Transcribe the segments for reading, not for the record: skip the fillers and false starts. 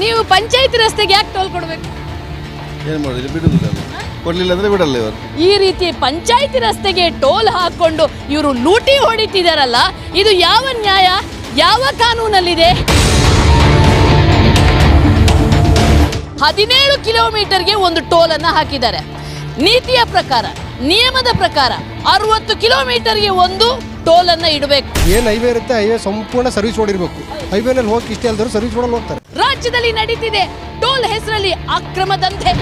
ನೀವು ಪಂಚಾಯತಿ ರಸ್ತೆಗೆ ಯಾಕೆ ಟೋಲ್ ಕೊಡಬೇಕು? ಏನು ಮಾಡೋದು, ಬಿಡುದಿಲ್ಲ, ಕೊಡ್ಲಿಲ್ಲ ಅಂದ್ರೆ ಬಿಡಲ್ಲ ಇವರು. ಈ ರೀತಿ ಪಂಚಾಯತಿ ರಸ್ತೆಗೆ ಟೋಲ್ ಹಾಕೊಂಡು ಇವರು ಲೂಟಿ ಹೊಡಿತಿದಾರಲ್ಲ, ಇದು ಯಾವ ನ್ಯಾಯ, ಯಾವ ಕಾನೂನಲ್ಲಿದೆ? 17 ಕಿಲೋಮೀಟರ್ಗೆ ಒಂದು ಟೋಲ್ ಅನ್ನ ಹಾಕಿದ್ದಾರೆ. ನೀತಿಯ ಪ್ರಕಾರ, ನಿಯಮದ ಪ್ರಕಾರ 60 ಕಿಲೋಮೀಟರ್ಗೆ ಒಂದು ಟೋಲ್ ಅನ್ನ ಇಡಬೇಕು. ಏನು ಹೈವೇ ಇರುತ್ತೆ, ಹೈವೇ ಸಂಪೂರ್ಣ ಸರ್ವಿಸ್ ರೋಡ್ ಇರಬೇಕು. ಹೈವೇನಲ್ಲಿ ಹೋಗಿ ಇಷ್ಟೇ ಅಲ್ದರೂ ಸರ್ವಿಸ್ ರೋಡಲ್ಲಿ ಹೋಗ್ತಾರೆ. ರಾಜ್ಯದಲ್ಲಿ ನಡೀತಿದೆ ಟೋಲ್ ಹೆಸರಲ್ಲಿ ಅಕ್ರಮ ದಂಧೆ.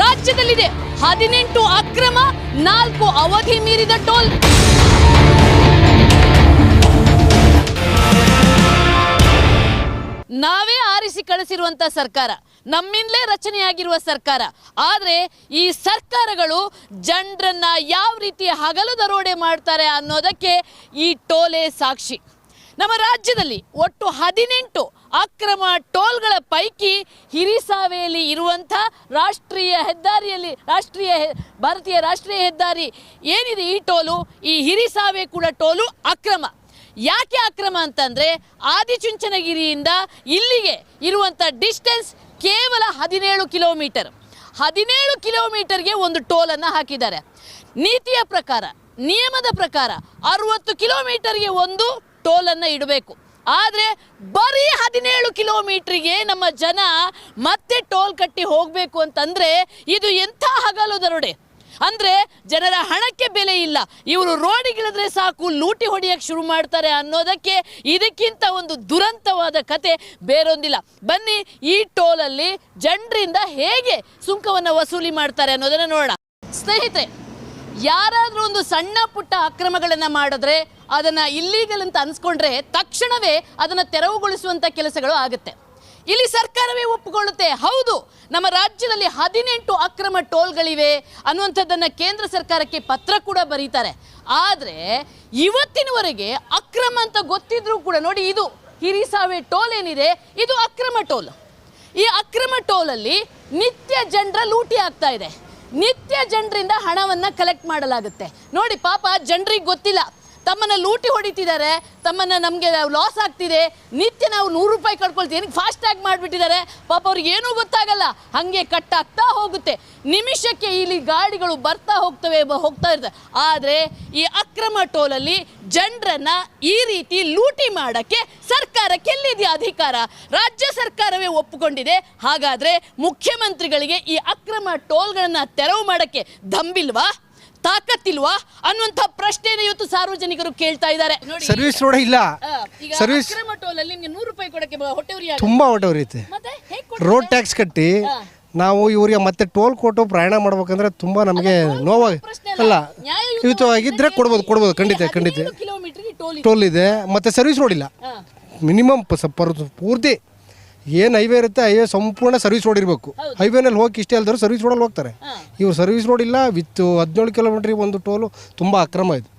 ರಾಜ್ಯದಲ್ಲಿದೆ 18 ಅಕ್ರಮ, 4 ಅವಧಿ ಮೀರಿದ ಟೋಲ್. ನಾವೇ ಆರಿಸಿ ಕಳಿಸಿರುವಂತ ಸರ್ಕಾರ, ನಮ್ಮಿಂದಲೇ ರಚನೆಯಾಗಿರುವ ಸರ್ಕಾರ. ಆದರೆ ಈ ಸರ್ಕಾರಗಳು ಜನರನ್ನ ಯಾವ ರೀತಿ ಹಗಲು ದರೋಡೆ ಮಾಡ್ತಾರೆ ಅನ್ನೋದಕ್ಕೆ ಈ ಟೋಲೇ ಸಾಕ್ಷಿ. ನಮ್ಮ ರಾಜ್ಯದಲ್ಲಿ ಒಟ್ಟು 18 ಅಕ್ರಮ ಟೋಲ್ಗಳ ಪೈಕಿ ಹಿರಿಸಾವೆಯಲ್ಲಿ ಇರುವಂಥ ಭಾರತೀಯ ರಾಷ್ಟ್ರೀಯ ಹೆದ್ದಾರಿ ಏನಿದೆ, ಈ ಟೋಲು, ಈ ಹಿರಿಸಾವೆ ಕೂಡ ಟೋಲು ಅಕ್ರಮ. ಯಾಕೆ ಅಕ್ರಮ ಅಂತಂದರೆ, ಆದಿಚುಂಚನಗಿರಿಯಿಂದ ಇಲ್ಲಿಗೆ ಇರುವಂಥ ಡಿಸ್ಟೆನ್ಸ್ ಕೇವಲ 17 ಕಿಲೋಮೀಟರ್. 17 ಕಿಲೋಮೀಟರ್ಗೆ ಒಂದು ಟೋಲನ್ನು ಹಾಕಿದ್ದಾರೆ. ನೀತಿಯ ಪ್ರಕಾರ, ನಿಯಮದ ಪ್ರಕಾರ 60 ಕಿಲೋಮೀಟರ್ಗೆ ಒಂದು ಟೋಲನ್ನು ಇಡಬೇಕು. ಆದರೆ ಬರೀ 17 ಕಿಲೋಮೀಟ್ರಿಗೆ ನಮ್ಮ ಜನ ಮತ್ತೆ ಟೋಲ್ ಕಟ್ಟಿ ಹೋಗಬೇಕು ಅಂತಂದರೆ ಇದು ಎಂಥ ಹಗಲು ದರೋಡೆ! ಅಂದರೆ ಜನರ ಹಣಕ್ಕೆ ಬೆಲೆ ಇಲ್ಲ, ಇವರು ರೋಡಿಗಿಳಿದ್ರೆ ಸಾಕು ಲೂಟಿ ಹೊಡೆಯಕ್ಕೆ ಶುರು ಮಾಡ್ತಾರೆ ಅನ್ನೋದಕ್ಕೆ ಇದಕ್ಕಿಂತ ಒಂದು ದುರಂತವಾದ ಕತೆ ಬೇರೊಂದಿಲ್ಲ. ಬನ್ನಿ, ಈ ಟೋಲಲ್ಲಿ ಜನರಿಂದ ಹೇಗೆ ಸುಂಕವನ್ನು ವಸೂಲಿ ಮಾಡ್ತಾರೆ ಅನ್ನೋದನ್ನು ನೋಡೋಣ. ಸ್ನೇಹಿತರೆ, ಯಾರಾದರೂ ಒಂದು ಸಣ್ಣ ಪುಟ್ಟ ಅಕ್ರಮಗಳನ್ನು ಮಾಡಿದ್ರೆ, ಅದನ್ನು ಇಲ್ಲೀಗಲ್ ಅಂತ ಅನ್ಸ್ಕೊಂಡ್ರೆ ತಕ್ಷಣವೇ ಅದನ್ನು ತೆರವುಗೊಳಿಸುವಂಥ ಕೆಲಸಗಳು ಆಗುತ್ತೆ. ಇಲ್ಲಿ ಸರ್ಕಾರವೇ ಒಪ್ಪಿಕೊಳ್ಳುತ್ತೆ, ಹೌದು ನಮ್ಮ ರಾಜ್ಯದಲ್ಲಿ 18 ಅಕ್ರಮ ಟೋಲ್ಗಳಿವೆ ಅನ್ನುವಂಥದ್ದನ್ನು ಕೇಂದ್ರ ಸರ್ಕಾರಕ್ಕೆ ಪತ್ರ ಕೂಡ ಬರೀತಾರೆ. ಆದರೆ ಇವತ್ತಿನವರೆಗೆ ಅಕ್ರಮ ಅಂತ ಗೊತ್ತಿದ್ರೂ ಕೂಡ ನೋಡಿ, ಇದು ಹಿರಿಸಾವೆ ಟೋಲ್ ಏನಿದೆ, ಇದು ಅಕ್ರಮ ಟೋಲ್. ಈ ಅಕ್ರಮ ಟೋಲಲ್ಲಿ ನಿತ್ಯ ಜನರ ಲೂಟಿ ಆಗ್ತಾ ಇದೆ. ನಿತ್ಯ ಜನರಿಂದ ಹಣವನ್ನು ಕಲೆಕ್ಟ್ ಮಾಡಲಾಗುತ್ತೆ. ನೋಡಿ ಪಾಪ ಜನರಿಗೆ ಗೊತ್ತಿಲ್ಲ, ತಮ್ಮನ್ನು ಲೂಟಿ ಹೊಡಿತಿದ್ದಾರೆ, ನಮಗೆ ಲಾಸ್ ಆಗ್ತಿದೆ, ನಿತ್ಯ ನಾವು 100 ರೂಪಾಯಿ ಕಳ್ಕೊಳ್ತೀವಿ, ಏನಕ್ಕೆ ಫಾಸ್ಟ್ಯಾಗ್ ಮಾಡಿಬಿಟ್ಟಿದ್ದಾರೆ, ಪಾಪ ಅವ್ರಿಗೆ ಏನೂ ಗೊತ್ತಾಗಲ್ಲ, ಹಾಗೆ ಕಟ್ಟಾಗ್ತಾ ಹೋಗುತ್ತೆ. ನಿಮಿಷಕ್ಕೆ ಇಲ್ಲಿ ಗಾಡಿಗಳು ಹೋಗ್ತಾ ಇರ್ತವೆ. ಆದರೆ ಈ ಅಕ್ರಮ ಟೋಲಲ್ಲಿ ಜನರನ್ನು ಈ ರೀತಿ ಲೂಟಿ ಮಾಡೋಕ್ಕೆ ಸರ್ಕಾರಕ್ಕೆ ಎಲ್ಲಿದೆಯಾ ಅಧಿಕಾರ? ರಾಜ್ಯ ಸರ್ಕಾರವೇ ಒಪ್ಪಿಕೊಂಡಿದೆ. ಹಾಗಾದರೆ ಮುಖ್ಯಮಂತ್ರಿಗಳಿಗೆ ಈ ಅಕ್ರಮ ಟೋಲ್ಗಳನ್ನು ತೆರವು ಮಾಡೋಕ್ಕೆ ದಂಬಿಲ್ವಾ, ತಾಕತ್ತಿಲ್ವಾ ಅನ್ನುವಂಥ ಪ್ರಶ್ನೆಯನ್ನು ಇವತ್ತು ಸಾರ್ವಜನಿಕರು ಕೇಳ್ತಾ ಇದ್ದಾರೆ. ಸರ್ವಿಸ್ ರೋಡ್ ಇಲ್ಲ, ಸರ್ವಿಸ್ ಟೋಲಲ್ಲಿ ನಿಮಗೆ 100 ರೂಪಾಯಿ ಕೊಡಕ್ಕೆ ಹೊಟ್ಟೆವ್ರಿ ತುಂಬಾ ಹೊಟ್ಟೆವ್ರಿಯುತ್ತೆ. ರೋಡ್ ಟ್ಯಾಕ್ಸ್ ಕಟ್ಟಿ ನಾವು ಇವರಿಗೆ ಮತ್ತೆ ಟೋಲ್ ಕೊಟ್ಟು ಪ್ರಯಾಣ ಮಾಡ್ಬೇಕಂದ್ರೆ ತುಂಬಾ ನಮಗೆ ನೋವಾಗ ಅಲ್ಲ. ಯುತವಾಗಿದ್ರೆ ಕೊಡ್ಬೋದು ಖಂಡಿತ ಟೋಲ್ ಇದೆ, ಮತ್ತೆ ಸರ್ವಿಸ್ ರೋಡ್ ಇಲ್ಲ. ಮಿನಿಮಮ್ ಪೂರ್ತಿ ಏನು ಹೈವೇ ಇರುತ್ತೆ, ಹೈವೇ ಸಂಪೂರ್ಣ ಸರ್ವಿಸ್ ರೋಡ್ ಇರಬೇಕು. ಹೈವೇನಲ್ಲಿ ಹೋಗಿ ಇಷ್ಟೇ ಅಲ್ದರೂ ಸರ್ವಿಸ್ ರೋಡಲ್ಲಿ ಹೋಗ್ತಾರೆ. ಇವರು ಸರ್ವಿಸ್ ರೋಡ್ ಇಲ್ಲ, ವಿತ್ 17 ಕಿಲೋಮೀಟ್ರಿಗೆ ಒಂದು ಟೋಲು ತುಂಬ ಅಕ್ರಮ ಇದು.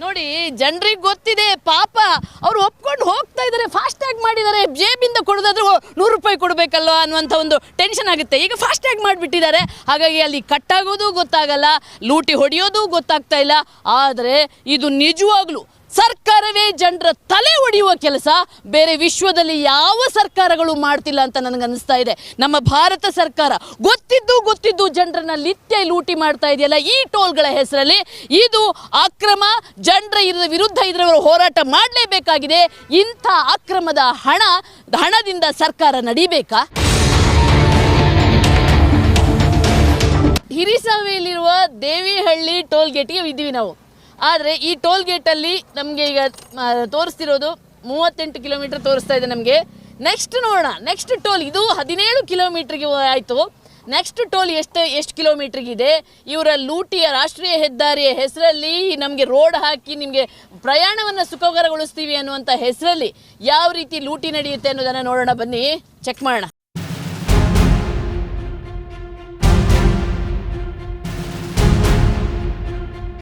ನೋಡಿ, ಜನರಿಗೆ ಗೊತ್ತಿದೆ, ಪಾಪ ಅವ್ರು ಒಪ್ಕೊಂಡು ಹೋಗ್ತಾ ಇದ್ದಾರೆ, ಫಾಸ್ಟ್ಯಾಗ್ ಮಾಡಿದ್ದಾರೆ. ಜೇಬಿಂದ ಕೊಡೋದಾದ್ರೆ 100 ರೂಪಾಯಿ ಕೊಡಬೇಕಲ್ವ ಅನ್ನುವಂಥ ಒಂದು ಟೆನ್ಷನ್ ಆಗುತ್ತೆ. ಈಗ ಫಾಸ್ಟ್ಯಾಗ್ ಮಾಡಿಬಿಟ್ಟಿದ್ದಾರೆ, ಹಾಗಾಗಿ ಅಲ್ಲಿ ಕಟ್ಟಾಗೋದು ಗೊತ್ತಾಗಲ್ಲ, ಲೂಟಿ ಹೊಡೆಯೋದು ಗೊತ್ತಾಗ್ತಾ ಇಲ್ಲ. ಆದರೆ ಇದು ನಿಜವಾಗ್ಲೂ ಸರ್ಕಾರವೇ ಜನರ ತಲೆ ಒಡೆಯುವ ಕೆಲಸ ಬೇರೆ ವಿಶ್ವದಲ್ಲಿ ಯಾವ ಸರ್ಕಾರಗಳು ಮಾಡ್ತಿಲ್ಲ ಅಂತ ನನಗನ್ನಿಸ್ತಾ ಇದೆ. ನಮ್ಮ ಭಾರತ ಸರ್ಕಾರ ಗೊತ್ತಿದ್ದು ಜನರನ್ನ ನಿತ್ಯ ಲೂಟಿ ಮಾಡ್ತಾ ಇದೆಯಲ್ಲ ಈ ಟೋಲ್ಗಳ ಹೆಸರಲ್ಲಿ, ಇದು ಅಕ್ರಮ. ಜನರ ವಿರುದ್ಧ ಇದರ ಹೋರಾಟ ಮಾಡಲೇಬೇಕಾಗಿದೆ. ಇಂಥ ಅಕ್ರಮದ ಹಣದಿಂದ ಸರ್ಕಾರ ನಡಿಬೇಕಾ? ಹಿರಿಸಾವೆಯಲ್ಲಿರುವ ದೇವಿಹಳ್ಳಿ ಟೋಲ್ ಗೇಟ್ಗೆ ಇದ್ದೀವಿ ನಾವು. ಆದರೆ ಈ ಟೋಲ್ ಗೇಟಲ್ಲಿ ನಮಗೆ ಈಗ ತೋರಿಸ್ತಿರೋದು 38 ಕಿಲೋಮೀಟರ್ ತೋರಿಸ್ತಾ ಇದೆ ನಮಗೆ. ನೆಕ್ಸ್ಟ್ ನೋಡೋಣ, ನೆಕ್ಸ್ಟ್ ಟೋಲ್ ಇದು 17 ಕಿಲೋಮೀಟ್ರಿಗೆ ಆಯಿತು. ನೆಕ್ಸ್ಟ್ ಟೋಲ್ ಎಷ್ಟು ಕಿಲೋಮೀಟ್ರಿಗಿದೆ? ಇವರ ಲೂಟಿಯ ರಾಷ್ಟ್ರೀಯ ಹೆದ್ದಾರಿಯ ಹೆಸರಲ್ಲಿ ನಮಗೆ ರೋಡ್ ಹಾಕಿ ನಿಮಗೆ ಪ್ರಯಾಣವನ್ನು ಸುಖಕರಗೊಳಿಸ್ತೀವಿ ಅನ್ನುವಂಥ ಹೆಸರಲ್ಲಿ ಯಾವ ರೀತಿ ಲೂಟಿ ನಡೆಯುತ್ತೆ ಅನ್ನೋದನ್ನು ನೋಡೋಣ, ಬನ್ನಿ ಚೆಕ್ ಮಾಡೋಣ.